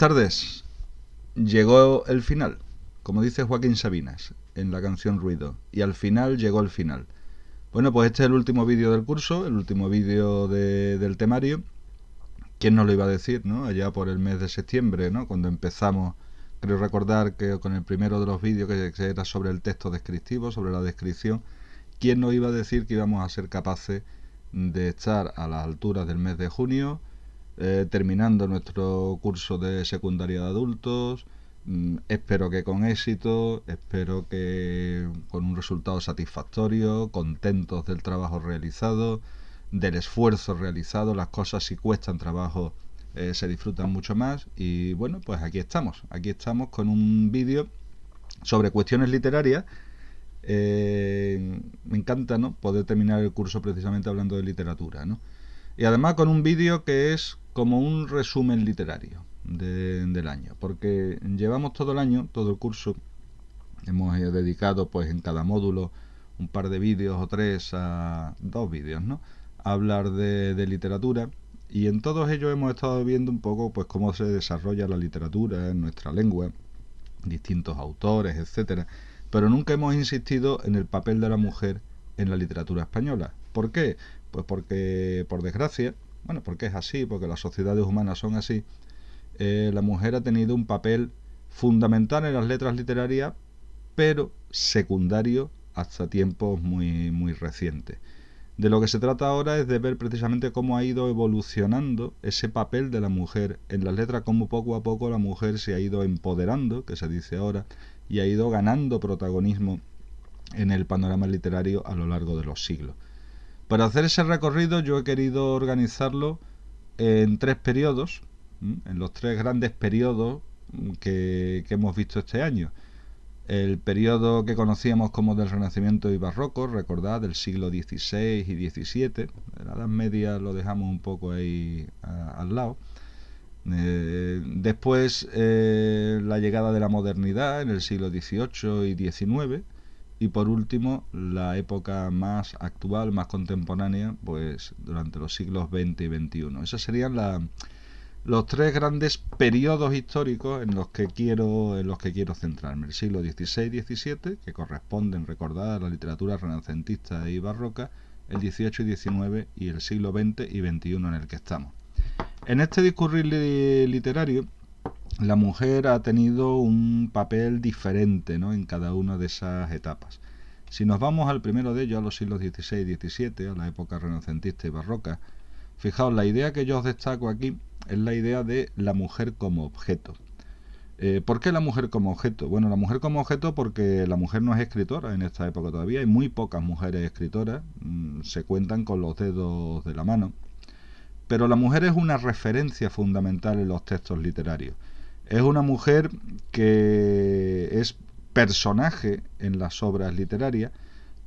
tardes. Llegó el final, como dice Joaquín Sabinas en la canción Ruido, y al final llegó el final. Bueno, pues este es el último vídeo del curso, el último vídeo del temario. ¿Quién nos lo iba a decir, no? Allá por el mes de septiembre, ¿no? Cuando empezamos, creo recordar que con el primero de los vídeos que era sobre el texto descriptivo, sobre la descripción, ¿quién nos iba a decir que íbamos a ser capaces de estar a las alturas del mes de junio, terminando nuestro curso de secundaria de adultos? Espero que con éxito, espero que con un resultado satisfactorio, contentos del trabajo realizado, del esfuerzo realizado. Las cosas, si cuestan trabajo, se disfrutan mucho más. Y bueno, pues aquí estamos con un vídeo sobre cuestiones literarias. Me encanta, ¿no?, poder terminar el curso precisamente hablando de literatura, ¿no? Y además con un vídeo que es como un resumen literario del año, porque llevamos todo el año, todo el curso, hemos dedicado pues en cada módulo un par de vídeos o dos vídeos, ¿no?, a hablar de literatura, y en todos ellos hemos estado viendo un poco pues cómo se desarrolla la literatura en nuestra lengua, distintos autores, etcétera, pero nunca hemos insistido en el papel de la mujer en la literatura española. ¿Por qué? Pues porque, por desgracia, bueno, porque es así, porque las sociedades humanas son así, la mujer ha tenido un papel fundamental en las letras literarias, pero secundario hasta tiempos muy recientes. De lo que se trata ahora es de ver precisamente cómo ha ido evolucionando ese papel de la mujer en las letras, cómo poco a poco la mujer se ha ido empoderando, que se dice ahora, y ha ido ganando protagonismo en el panorama literario a lo largo de los siglos. Para hacer ese recorrido yo he querido organizarlo en tres periodos, en los tres grandes periodos que hemos visto este año. El periodo que conocíamos como del Renacimiento y Barroco, recordad, del siglo XVI y XVII, la Edad Media lo dejamos un poco ahí al lado. Después la llegada de la modernidad en el siglo XVIII y XIX, y por último la época más actual, más contemporánea, pues durante los siglos XX y XXI. Esos serían los tres grandes periodos históricos en los que quiero centrarme: el siglo XVI y XVII, que corresponden, recordad, a la literatura renacentista y barroca, el XVIII y XIX, y el siglo XX y XXI en el que estamos. En este discurrir literario, la mujer ha tenido un papel diferente, ¿no?, en cada una de esas etapas. Si nos vamos al primero de ellos, a los siglos XVI y XVII, a la época renacentista y barroca, fijaos, la idea que yo os destaco aquí es la idea de la mujer como objeto. ¿Por qué la mujer como objeto? Bueno, la mujer como objeto porque la mujer no es escritora en esta época todavía. Hay muy pocas mujeres escritoras, se cuentan con los dedos de la mano. Pero la mujer es una referencia fundamental en los textos literarios. Es una mujer que es personaje en las obras literarias,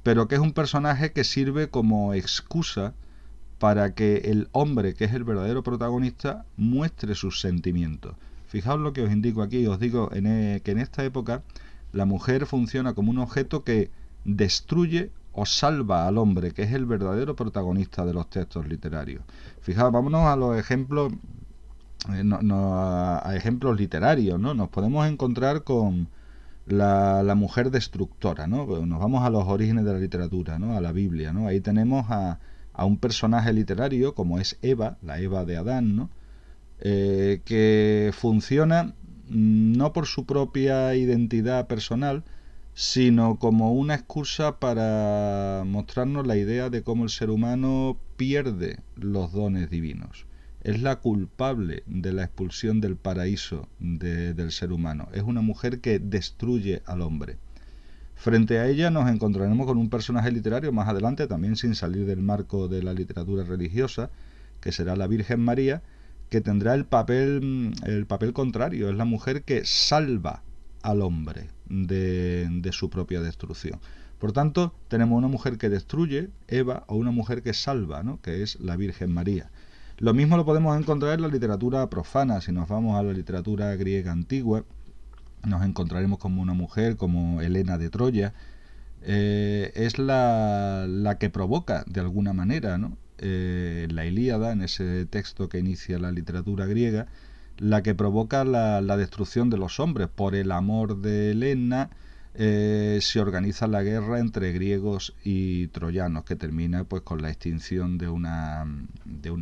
pero que es un personaje que sirve como excusa para que el hombre, que es el verdadero protagonista, muestre sus sentimientos. Fijaos lo que os indico aquí. Os digo que en esta época la mujer funciona como un objeto que destruye o salva al hombre, que es el verdadero protagonista de los textos literarios. Fijaos, vámonos a los ejemplos, a ejemplos literarios, ¿no? Nos podemos encontrar con la mujer destructora, ¿no? Nos vamos a los orígenes de la literatura, ¿no?, a la Biblia, ¿no? Ahí tenemos a un personaje literario como es Eva, la Eva de Adán, ¿no?, que funciona no por su propia identidad personal, sino como una excusa para mostrarnos la idea de cómo el ser humano pierde los dones divinos. Es la culpable de la expulsión del paraíso del ser humano. Es una mujer que destruye al hombre. Frente a ella nos encontraremos con un personaje literario más adelante, también sin salir del marco de la literatura religiosa, que será la Virgen María, que tendrá el papel contrario. Es la mujer que salva al hombre de su propia destrucción. Por tanto, tenemos una mujer que destruye, Eva, o una mujer que salva, ¿no?, que es la Virgen María. Lo mismo lo podemos encontrar en la literatura profana. Si nos vamos a la literatura griega antigua, nos encontraremos como una mujer como Helena de Troya. Es la que provoca de alguna manera, ¿no?, la Ilíada, en ese texto que inicia la literatura griega, la que provoca la destrucción de los hombres. Por el amor de Helena se organiza la guerra entre griegos y troyanos, que termina pues con la extinción de una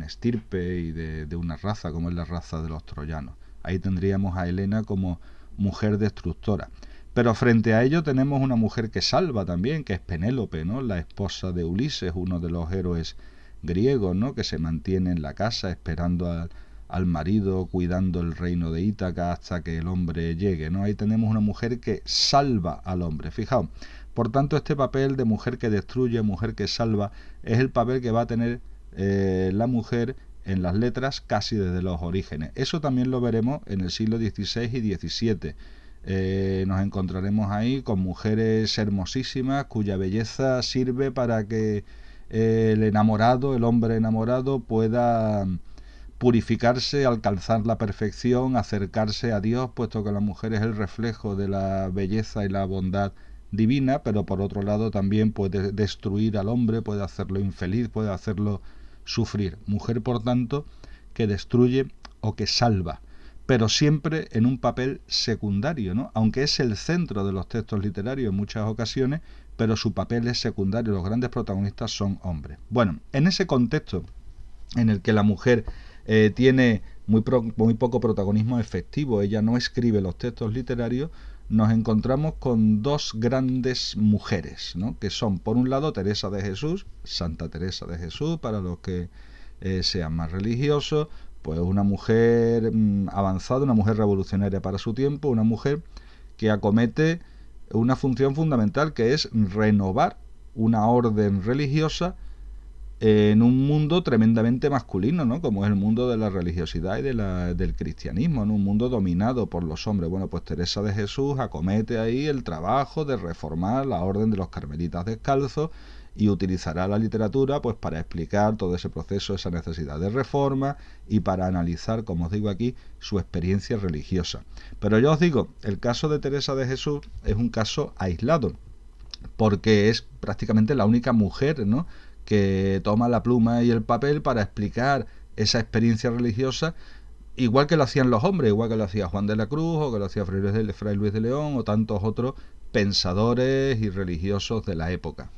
estirpe y de una raza, como es la raza de los troyanos. Ahí tendríamos a Helena como mujer destructora. Pero frente a ello tenemos una mujer que salva también, que es Penélope, ¿no? La esposa de Ulises, uno de los héroes griegos, ¿no? Que se mantiene en la casa esperando al marido, cuidando el reino de Ítaca hasta que el hombre llegue, ¿no? Ahí tenemos una mujer que salva al hombre. Fijaos, por tanto, este papel de mujer que destruye, mujer que salva, es el papel que va a tener la mujer en las letras casi desde los orígenes. Eso también lo veremos en el siglo XVI y XVII. Nos encontraremos ahí con mujeres hermosísimas cuya belleza sirve para que el enamorado, el hombre enamorado, pueda purificarse, alcanzar la perfección, acercarse a Dios, puesto que la mujer es el reflejo de la belleza y la bondad divina, pero por otro lado también puede destruir al hombre, puede hacerlo infeliz, puede hacerlo sufrir. Mujer, por tanto, que destruye o que salva, pero siempre en un papel secundario, ¿no? Aunque es el centro de los textos literarios en muchas ocasiones, pero su papel es secundario, los grandes protagonistas son hombres. Bueno, en ese contexto en el que la mujer tiene muy poco protagonismo efectivo, ella no escribe los textos literarios, nos encontramos con dos grandes mujeres, ¿no? Que son, por un lado, Teresa de Jesús, Santa Teresa de Jesús, para los que sean más religiosos, pues una mujer avanzada, una mujer revolucionaria para su tiempo, una mujer que acomete una función fundamental, que es renovar una orden religiosa en un mundo tremendamente masculino, ¿no? Como es el mundo de la religiosidad y del cristianismo, ¿no? Un mundo dominado por los hombres. Bueno, pues Teresa de Jesús acomete ahí el trabajo de reformar la orden de los carmelitas descalzos y utilizará la literatura pues para explicar todo ese proceso, esa necesidad de reforma y para analizar, como os digo aquí, su experiencia religiosa. Pero yo os digo, el caso de Teresa de Jesús es un caso aislado, porque es prácticamente la única mujer, ¿no?, que toma la pluma y el papel para explicar esa experiencia religiosa, igual que lo hacían los hombres, igual que lo hacía Juan de la Cruz, o que lo hacía Fray Luis de León, o tantos otros pensadores y religiosos de la época.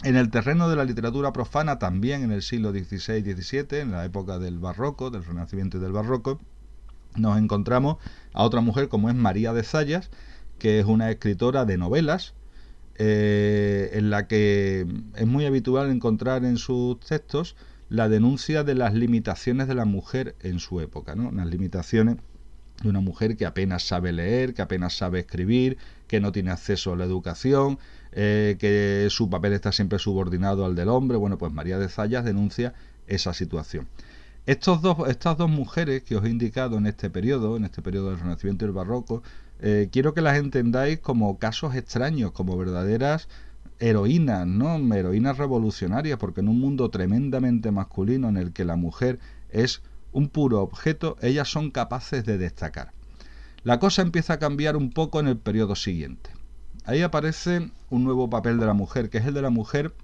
En el terreno de la literatura profana, también en el siglo XVI y XVII, en la época del Barroco, del Renacimiento y del Barroco, nos encontramos a otra mujer como es María de Zayas, que es una escritora de novelas, en la que es muy habitual encontrar en sus textos la denuncia de las limitaciones de la mujer en su época, ¿no? Unas limitaciones de una mujer que apenas sabe leer, que apenas sabe escribir, que no tiene acceso a la educación, que su papel está siempre subordinado al del hombre. Bueno, pues María de Zayas denuncia esa situación. Estas dos mujeres que os he indicado en este periodo del Renacimiento y el Barroco, quiero que las entendáis como casos extraños, como verdaderas heroínas, ¿no? Heroínas revolucionarias, porque en un mundo tremendamente masculino en el que la mujer es un puro objeto, ellas son capaces de destacar. La cosa empieza a cambiar un poco en el periodo siguiente. Ahí aparece un nuevo papel de la mujer, que es el de la mujer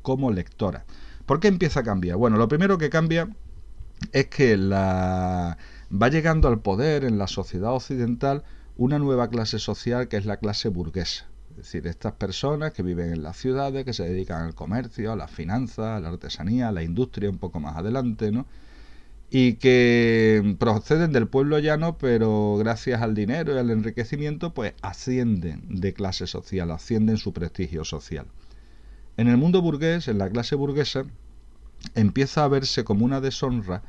como lectora. ¿Por qué empieza a cambiar? Bueno, lo primero que cambia es que va llegando al poder en la sociedad occidental una nueva clase social, que es la clase burguesa. Es decir, estas personas que viven en las ciudades, que se dedican al comercio, a las finanzas, a la artesanía, a la industria un poco más adelante, ¿no? Y que proceden del pueblo llano, pero gracias al dinero y al enriquecimiento, pues ascienden de clase social, ascienden su prestigio social. En el mundo burgués, en la clase burguesa, empieza a verse como una deshonra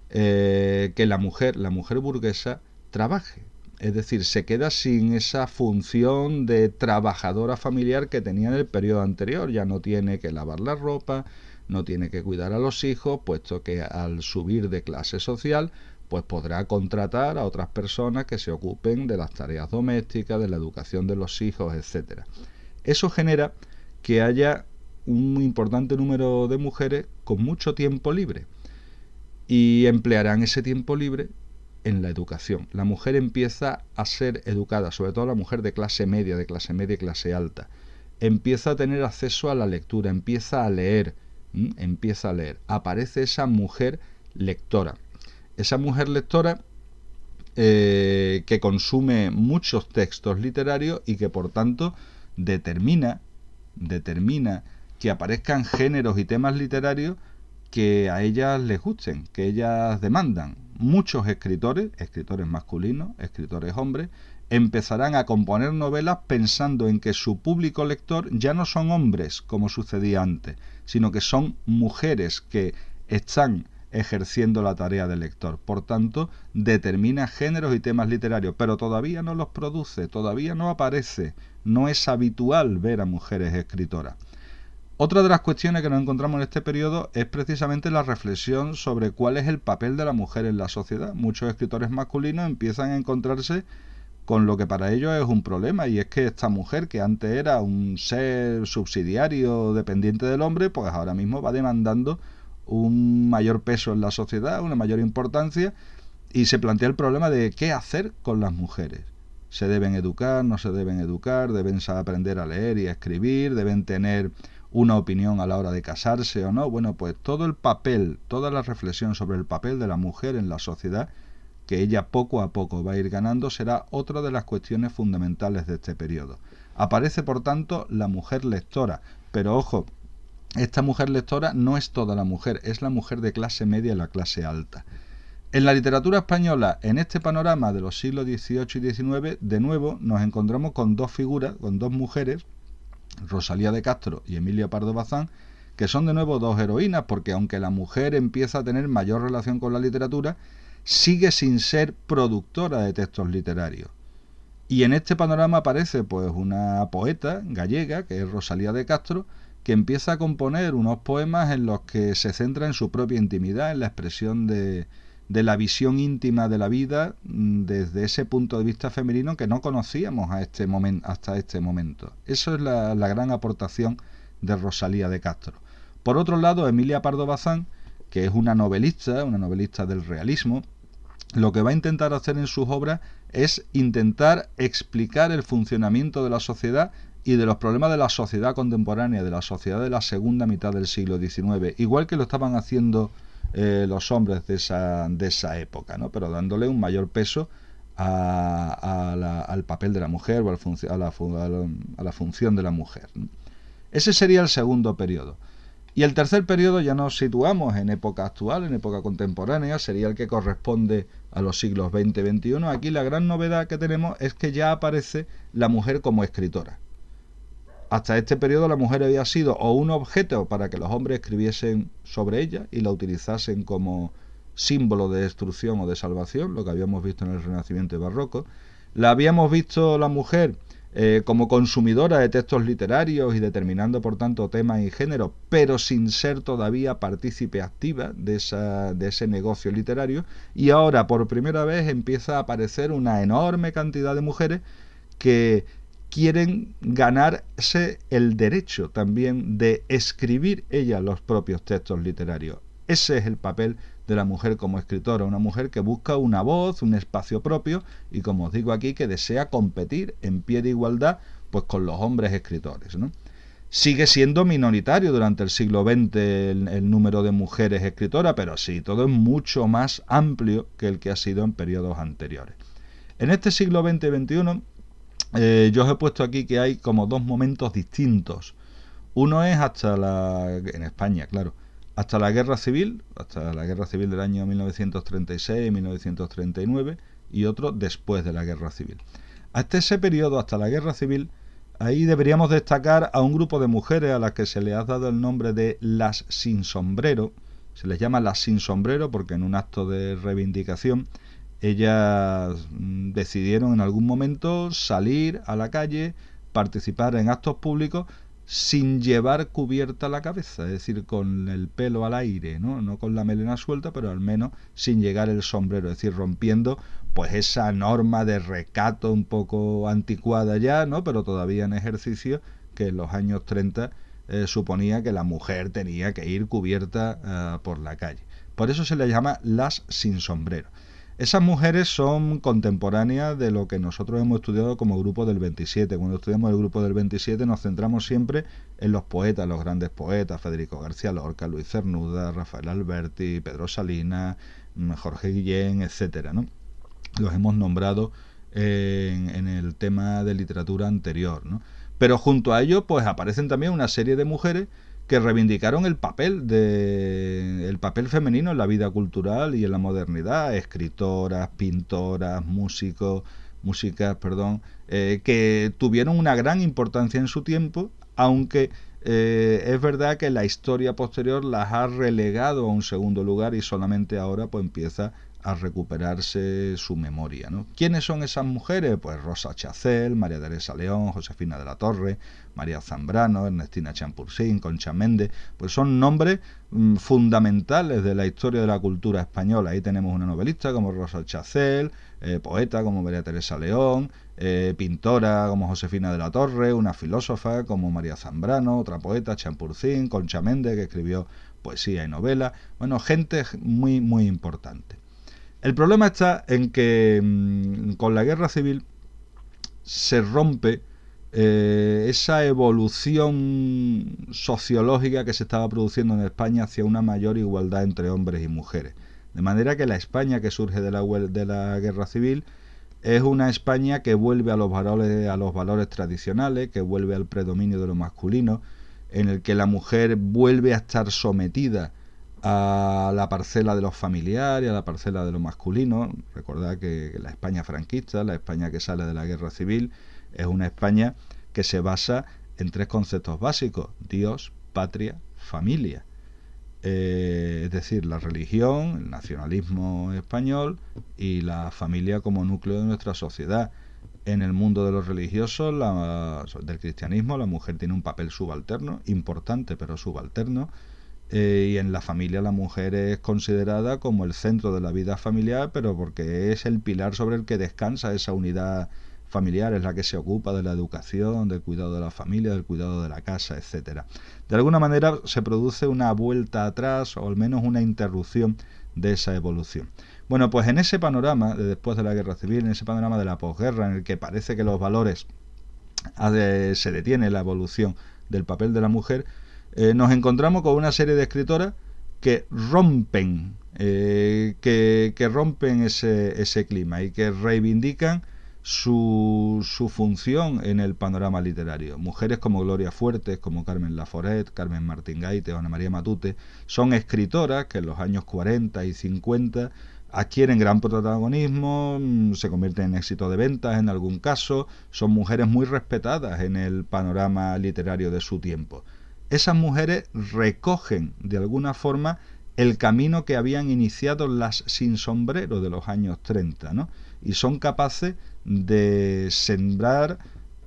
que la mujer burguesa trabaje. Es decir, se queda sin esa función de trabajadora familiar que tenía en el periodo anterior. Ya no tiene que lavar la ropa, no tiene que cuidar a los hijos, puesto que al subir de clase social, pues podrá contratar a otras personas que se ocupen de las tareas domésticas, de la educación de los hijos, etcétera. Eso genera que haya un importante número de mujeres con mucho tiempo libre y emplearán ese tiempo libre en la educación. La mujer empieza a ser educada, sobre todo la mujer de clase media y clase alta. Empieza a tener acceso a la lectura, empieza a leer. Aparece esa mujer lectora. Esa mujer lectora que consume muchos textos literarios y que por tanto determina que aparezcan géneros y temas literarios que a ellas les gusten, que ellas demandan. Muchos escritores masculinos, escritores hombres, empezarán a componer novelas pensando en que su público lector ya no son hombres, como sucedía antes, sino que son mujeres que están ejerciendo la tarea de lector. Por tanto, determina géneros y temas literarios, pero todavía no los produce, todavía no aparece, no es habitual ver a mujeres escritoras. Otra de las cuestiones que nos encontramos en este periodo es precisamente la reflexión sobre cuál es el papel de la mujer en la sociedad. Muchos escritores masculinos empiezan a encontrarse con lo que para ellos es un problema, y es que esta mujer, que antes era un ser subsidiario dependiente del hombre, pues ahora mismo va demandando un mayor peso en la sociedad, una mayor importancia, y se plantea el problema de qué hacer con las mujeres. ¿Se deben educar? ¿No se deben educar? ¿Deben aprender a leer y a escribir? ¿Deben tener una opinión a la hora de casarse o no? Bueno, pues todo el papel, toda la reflexión sobre el papel de la mujer en la sociedad, que ella poco a poco va a ir ganando, será otra de las cuestiones fundamentales de este periodo. Aparece, por tanto, la mujer lectora, pero ojo, esta mujer lectora no es toda la mujer, es la mujer de clase media y la clase alta. En la literatura española, en este panorama de los siglos XVIII y XIX, de nuevo nos encontramos con dos figuras, con dos mujeres, Rosalía de Castro y Emilia Pardo Bazán, que son de nuevo dos heroínas, porque aunque la mujer empieza a tener mayor relación con la literatura, sigue sin ser productora de textos literarios. Y en este panorama aparece pues una poeta gallega, que es Rosalía de Castro, que empieza a componer unos poemas en los que se centra en su propia intimidad, en la expresión de la visión íntima de la vida desde ese punto de vista femenino que no conocíamos hasta este momento. Eso es la gran aportación de Rosalía de Castro. Por otro lado, Emilia Pardo Bazán, que es una novelista del realismo, lo que va a intentar hacer en sus obras es intentar explicar el funcionamiento de la sociedad y de los problemas de la sociedad contemporánea, de la sociedad de la segunda mitad del siglo XIX, igual que lo estaban haciendo los hombres de esa época, ¿no? Pero dándole un mayor peso al papel de la mujer o a la función de la mujer, ¿no? Ese sería el segundo periodo. Y el tercer periodo ya nos situamos en época actual, en época contemporánea, sería el que corresponde a los siglos XX y XXI. Aquí la gran novedad que tenemos es que ya aparece la mujer como escritora. Hasta este periodo la mujer había sido o un objeto para que los hombres escribiesen sobre ella y la utilizasen como símbolo de destrucción o de salvación, lo que habíamos visto en el Renacimiento y Barroco. La habíamos visto la mujer como consumidora de textos literarios y determinando por tanto temas y géneros, pero sin ser todavía partícipe activa de ese negocio literario, y ahora por primera vez empieza a aparecer una enorme cantidad de mujeres que quieren ganarse el derecho también de escribir ellas los propios textos literarios. Ese es el papel de la mujer como escritora, una mujer que busca una voz, un espacio propio y, como os digo aquí, que desea competir en pie de igualdad pues con los hombres escritores, ¿no? Sigue siendo minoritario durante el siglo XX el número de mujeres escritoras, pero sí, todo es mucho más amplio que el que ha sido en periodos anteriores. En este siglo XX y XXI, yo os he puesto aquí que hay como dos momentos distintos. Uno es en España, claro, hasta la Guerra Civil del año 1936 y 1939, y otro después de la Guerra Civil. Hasta ese periodo, hasta la Guerra Civil, ahí deberíamos destacar a un grupo de mujeres a las que se les ha dado el nombre de las sin sombrero. Se les llama las sin sombrero porque en un acto de reivindicación ellas decidieron en algún momento salir a la calle, participar en actos públicos sin llevar cubierta la cabeza, es decir, con el pelo al aire, no con la melena suelta, pero al menos sin llegar el sombrero, es decir, rompiendo pues esa norma de recato un poco anticuada ya, ¿no? Pero todavía en ejercicio, que en los años 30 suponía que la mujer tenía que ir cubierta por la calle. Por eso se le llama las sin sombrero. Esas mujeres son contemporáneas de lo que nosotros hemos estudiado como grupo del 27. Cuando estudiamos el grupo del 27 nos centramos siempre en los poetas, los grandes poetas, Federico García Lorca, Luis Cernuda, Rafael Alberti, Pedro Salinas, Jorge Guillén, etcétera, ¿no? los hemos nombrado en el tema de literatura anterior, ¿no? Pero junto a ello, pues aparecen también una serie de mujeres que reivindicaron el papel femenino en la vida cultural y en la modernidad, escritoras, pintoras, músicas, que tuvieron una gran importancia en su tiempo, aunque es verdad que la historia posterior las ha relegado a un segundo lugar y solamente ahora pues empieza a recuperarse su memoria, ¿no? ¿Quiénes son esas mujeres? Pues Rosa Chacel, María Teresa León, Josefina de la Torre, María Zambrano, Ernestina Champursin, Concha Méndez, pues son nombres fundamentales de la historia de la cultura española. Ahí tenemos una novelista como Rosa Chacel, poeta como María Teresa León, pintora como Josefina de la Torre, una filósofa como María Zambrano, otra poeta, Champursin, Concha Méndez, que escribió poesía y novela. Bueno, gente muy, muy importante. El problema está en que con la guerra civil se rompe esa evolución sociológica que se estaba produciendo en España hacia una mayor igualdad entre hombres y mujeres. De manera que la España que surge de la guerra civil es una España que vuelve a los valores tradicionales, que vuelve al predominio de lo masculino, en el que la mujer vuelve a estar sometida a la parcela de los familiares, a la parcela de lo masculino. Recordad que la España franquista, la España que sale de la guerra civil, es una España que se basa en tres conceptos básicos: Dios, patria, familia. Es decir, la religión, el nacionalismo español y la familia como núcleo de nuestra sociedad. En el mundo de los religiosos, del cristianismo, la mujer tiene un papel subalterno, importante pero subalterno, y en la familia la mujer es considerada como el centro de la vida familiar, pero porque es el pilar sobre el que descansa esa unidad familiar, es la que se ocupa de la educación, del cuidado de la familia, del cuidado de la casa, etcétera. De alguna manera se produce una vuelta atrás, o al menos una interrupción de esa evolución. Bueno, pues en ese panorama de después de la guerra civil, en ese panorama de la posguerra, en el que parece que los valores se detiene la evolución del papel de la mujer, nos encontramos con una serie de escritoras que rompen ese clima y que reivindican su función en el panorama literario. Mujeres como Gloria Fuertes, como Carmen Laforet, Carmen Martín Gaite o Ana María Matute son escritoras que en los años 40 y 50 adquieren gran protagonismo, se convierten en éxito de ventas en algún caso, son mujeres muy respetadas en el panorama literario de su tiempo. Esas mujeres recogen de alguna forma el camino que habían iniciado las sin sombrero de los años 30, ¿no? Y son capaces de sembrar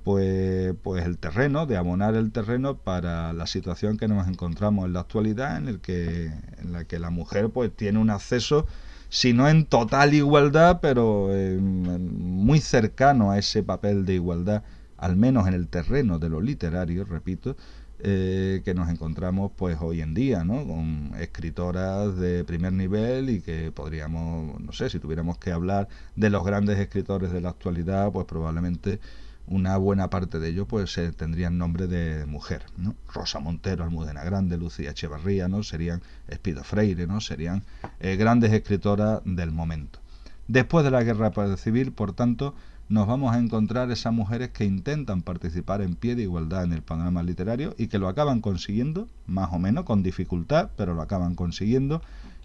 pues el terreno, de abonar el terreno para la situación que nos encontramos en la actualidad, en la que la mujer pues tiene un acceso, si no en total igualdad, pero muy cercano a ese papel de igualdad, al menos en el terreno de lo literario, repito, que nos encontramos pues hoy en día, ¿no? Con escritoras de primer nivel y que podríamos, no sé, si tuviéramos que hablar de los grandes escritores de la actualidad, pues probablemente una buena parte de ellos pues tendrían nombre de mujer, ¿no? Rosa Montero, Almudena Grande, Lucía Echevarría, ¿no? Serían Espido Freire, ¿no? Serían grandes escritoras del momento. Después de la guerra civil, por tanto, nos vamos a encontrar esas mujeres que intentan participar en pie de igualdad en el panorama literario y que lo acaban consiguiendo, más o menos con dificultad, pero lo acaban consiguiendo,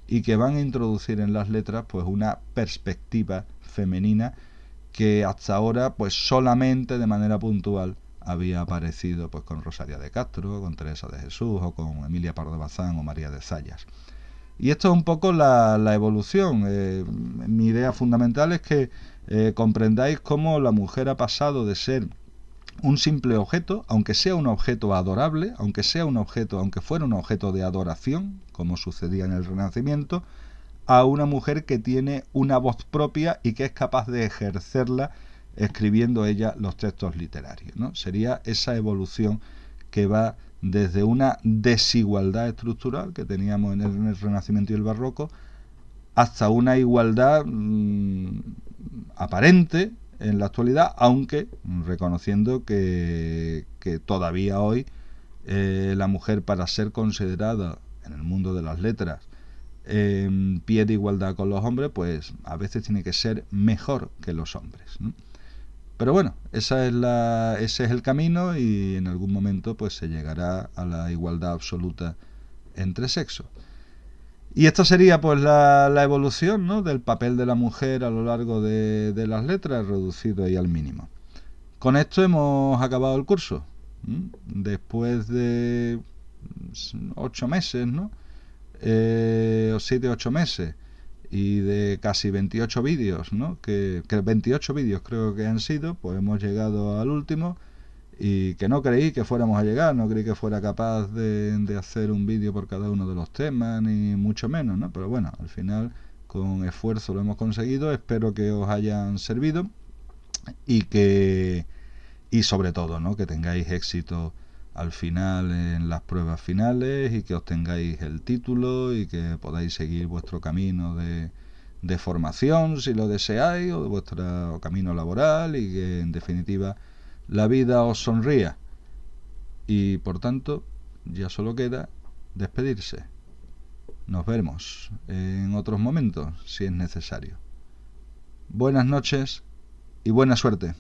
y que van a introducir en las letras pues una perspectiva femenina que hasta ahora pues solamente de manera puntual había aparecido pues con Rosalía de Castro, con Teresa de Jesús o con Emilia Pardo Bazán o María de Zayas. Y esto es un poco la evolución. Mi idea fundamental es que comprendáis cómo la mujer ha pasado de ser un simple objeto, aunque sea un objeto adorable, aunque fuera un objeto de adoración, como sucedía en el Renacimiento, a una mujer que tiene una voz propia y que es capaz de ejercerla escribiendo ella los textos literarios, ¿no? Sería esa evolución que va desde una desigualdad estructural que teníamos en el Renacimiento y el Barroco hasta una igualdad aparente en la actualidad, aunque reconociendo que todavía hoy la mujer, para ser considerada en el mundo de las letras en pie de igualdad con los hombres, pues a veces tiene que ser mejor que los hombres, ¿no? Pero bueno, ese es el camino, y en algún momento pues se llegará a la igualdad absoluta entre sexos. Y esto sería pues la evolución, ¿no?, del papel de la mujer a lo largo de las letras, reducido ahí al mínimo. Con esto hemos acabado el curso. Después de 8 meses, ¿no? 7 8 meses, y de casi 28 vídeos, ¿no? Que 28 vídeos creo que han sido, pues hemos llegado al último, y que no creí que fuéramos a llegar, no creí que fuera capaz de hacer un vídeo por cada uno de los temas, ni mucho menos, ¿no? Pero bueno, al final con esfuerzo lo hemos conseguido. Espero que os hayan servido, y sobre todo, ¿no?, que tengáis éxito al final en las pruebas finales, y que obtengáis el título, y que podáis seguir vuestro camino de formación, si lo deseáis, o de vuestro camino laboral, y que en definitiva la vida os sonría. Y por tanto, ya solo queda despedirse. Nos vemos en otros momentos, si es necesario. Buenas noches y buena suerte.